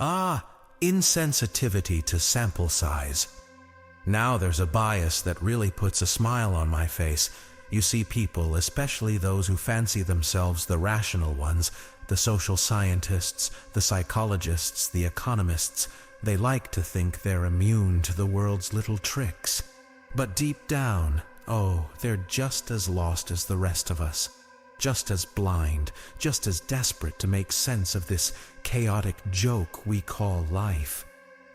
Ah, insensitivity to sample size. Now there's a bias that really puts a smile on my face. You see people, especially those who fancy themselves the rational ones, the social scientists, the psychologists, the economists, they like to think they're immune to the world's little tricks. But deep down, oh, they're just as lost as the rest of us. Just as blind, just as desperate to make sense of this chaotic joke we call life.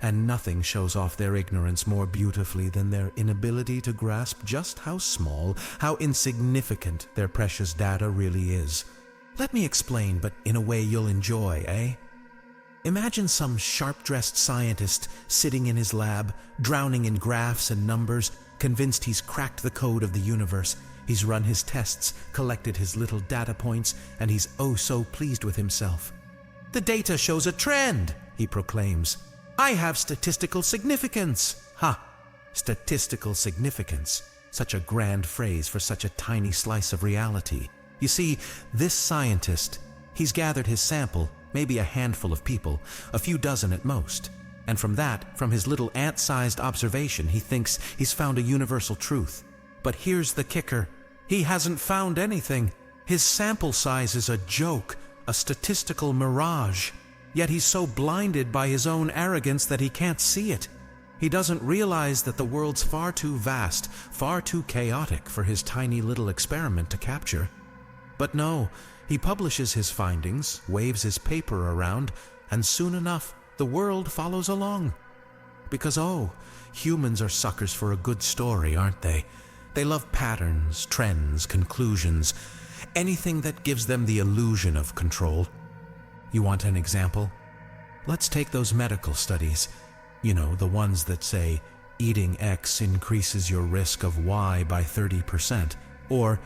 And nothing shows off their ignorance more beautifully than their inability to grasp just how small, how insignificant their precious data really is. Let me explain, but in a way you'll enjoy, eh? Imagine some sharp-dressed scientist sitting in his lab, drowning in graphs and numbers, convinced he's cracked the code of the universe. He's run his tests, collected his little data points, and he's oh so pleased with himself. "The data shows a trend," he proclaims. "I have statistical significance." Ha! Statistical significance. Such a grand phrase for such a tiny slice of reality. You see, this scientist, he's gathered his sample, maybe a handful of people, a few dozen at most. And from that, from his little ant-sized observation, he thinks he's found a universal truth. But here's the kicker. He hasn't found anything. His sample size is a joke, a statistical mirage. Yet he's so blinded by his own arrogance that he can't see it. He doesn't realize that the world's far too vast, far too chaotic for his tiny little experiment to capture. But no, he publishes his findings, waves his paper around, and soon enough, the world follows along. Because, oh, humans are suckers for a good story, aren't they? They love patterns, trends, conclusions, anything that gives them the illusion of control. You want an example? Let's take those medical studies. You know, the ones that say, eating X increases your risk of Y by 30%, or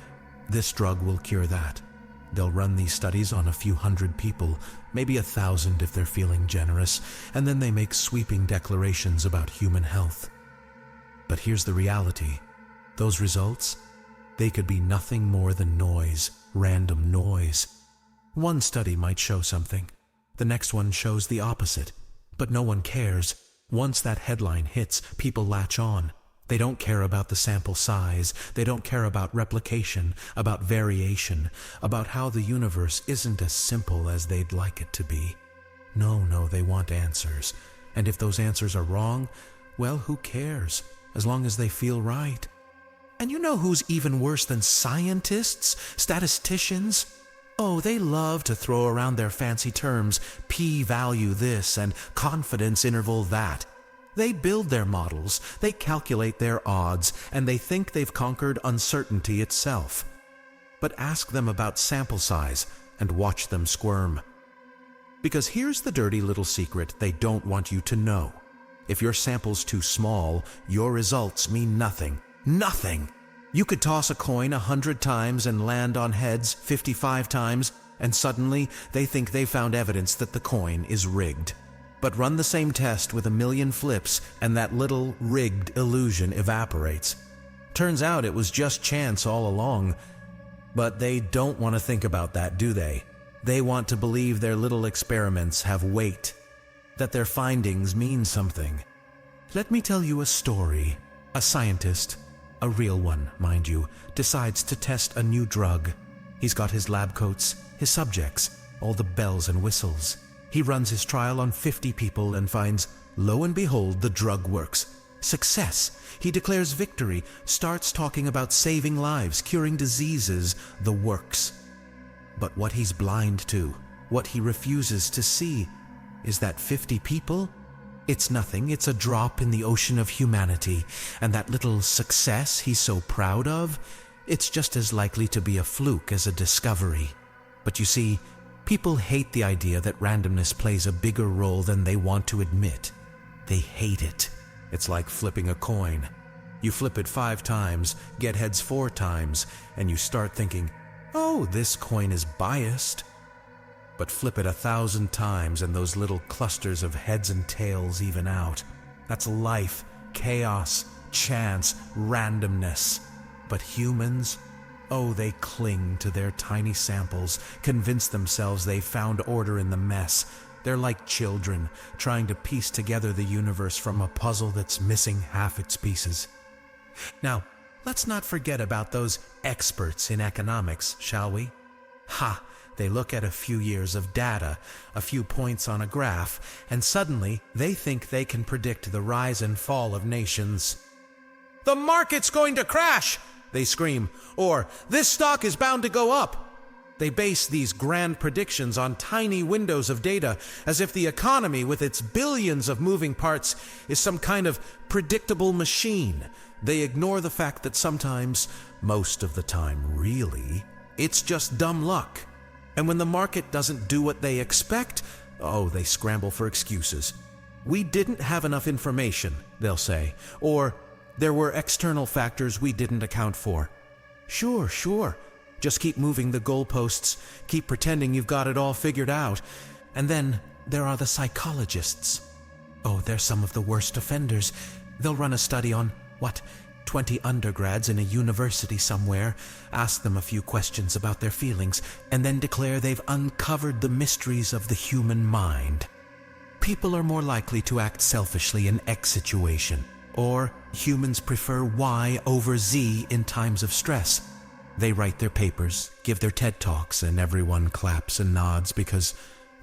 this drug will cure that. They'll run these studies on a few hundred people, maybe 1,000 if they're feeling generous, and then they make sweeping declarations about human health. But here's the reality. Those results, they could be nothing more than noise, random noise. One study might show something. The next one shows the opposite. But no one cares. Once that headline hits, people latch on. They don't care about the sample size. They don't care about replication, about variation, about how the universe isn't as simple as they'd like it to be. No, they want answers. And if those answers are wrong, well, who cares? As long as they feel right. And you know who's even worse than scientists? Statisticians? Oh, they love to throw around their fancy terms, p-value this and confidence interval that. They build their models, they calculate their odds, and they think they've conquered uncertainty itself. But ask them about sample size and watch them squirm. Because here's the dirty little secret they don't want you to know. If your sample's too small, your results mean nothing. Nothing! You could toss a coin 100 times and land on heads 55 times, and suddenly they think they found evidence that the coin is rigged. But run the same test with 1,000,000 flips, and that little rigged illusion evaporates. Turns out it was just chance all along. But they don't want to think about that, do they? They want to believe their little experiments have weight, that their findings mean something. Let me tell you a story. A scientist, a real one, mind you, decides to test a new drug. He's got his lab coats, his subjects, all the bells and whistles. He runs his trial on 50 people and finds, lo and behold, the drug works. Success! He declares victory, starts talking about saving lives, curing diseases, the works. But what he's blind to, what he refuses to see, is that 50 people? It's nothing, it's a drop in the ocean of humanity, and that little success he's so proud of, it's just as likely to be a fluke as a discovery. But you see, people hate the idea that randomness plays a bigger role than they want to admit. They hate it. It's like flipping a coin. You flip it 5 times, get heads 4 times, and you start thinking, oh, this coin is biased. But flip it 1,000 times and those little clusters of heads and tails even out. That's life, chaos, chance, randomness. But humans, oh, they cling to their tiny samples, convince themselves they've found order in the mess, They're like children, trying to piece together the universe from a puzzle that's missing half its pieces. Now, let's not forget about those experts in economics, shall we? Ha! They look at a few years of data, a few points on a graph, and suddenly they think they can predict the rise and fall of nations. "The market's going to crash!" they scream, or "This stock is bound to go up." They base these grand predictions on tiny windows of data, as if the economy, with its billions of moving parts, is some kind of predictable machine. They ignore the fact that sometimes, most of the time really, it's just dumb luck. And when the market doesn't do what they expect, they scramble for excuses. "We didn't have enough information," they'll say, or "there were external factors we didn't account for." Sure. Just keep moving the goalposts, keep pretending you've got it all figured out. And then there are the psychologists. They're some of the worst offenders. They'll run a study on, 20 undergrads in a university somewhere, ask them a few questions about their feelings, and then declare they've uncovered the mysteries of the human mind. People are more likely to act selfishly in X situation, or humans prefer Y over Z in times of stress. They write their papers, give their TED Talks, and everyone claps and nods because,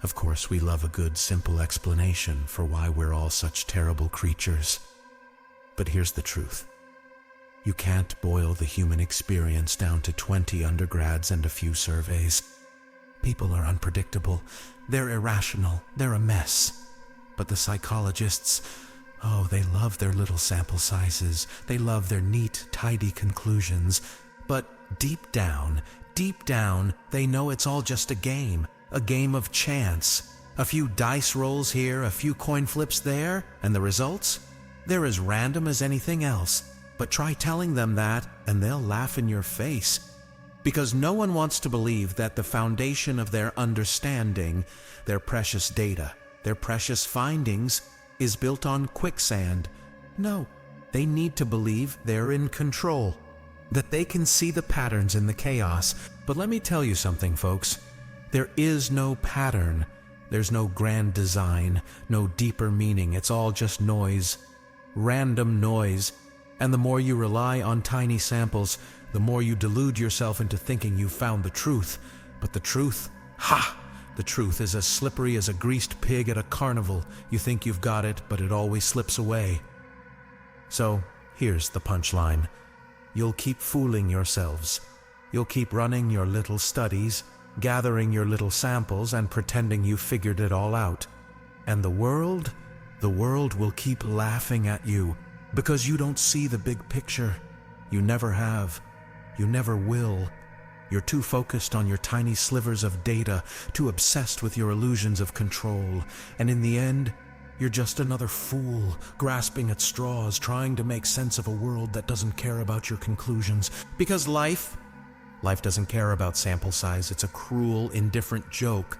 of course, we love a good, simple explanation for why we're all such terrible creatures. But here's the truth. You can't boil the human experience down to 20 undergrads and a few surveys. People are unpredictable. They're irrational. They're a mess. But the psychologists, they love their little sample sizes. They love their neat, tidy conclusions. But deep down, they know it's all just a game of chance. A few dice rolls here, a few coin flips there, and the results? They're as random as anything else. But try telling them that, and they'll laugh in your face. Because no one wants to believe that the foundation of their understanding, their precious data, their precious findings, is built on quicksand. No, they need to believe they're in control, that they can see the patterns in the chaos. But let me tell you something, folks. There is no pattern. There's no grand design, no deeper meaning. It's all just noise, random noise. And the more you rely on tiny samples, the more you delude yourself into thinking you've found the truth. But the truth, the truth is as slippery as a greased pig at a carnival. You think you've got it, but it always slips away. So, here's the punchline. You'll keep fooling yourselves. You'll keep running your little studies, gathering your little samples, and pretending you've figured it all out. And the world will keep laughing at you. Because you don't see the big picture. You never have. You never will. You're too focused on your tiny slivers of data, too obsessed with your illusions of control. And in the end, you're just another fool, grasping at straws, trying to make sense of a world that doesn't care about your conclusions. Because life doesn't care about sample size. It's a cruel, indifferent joke.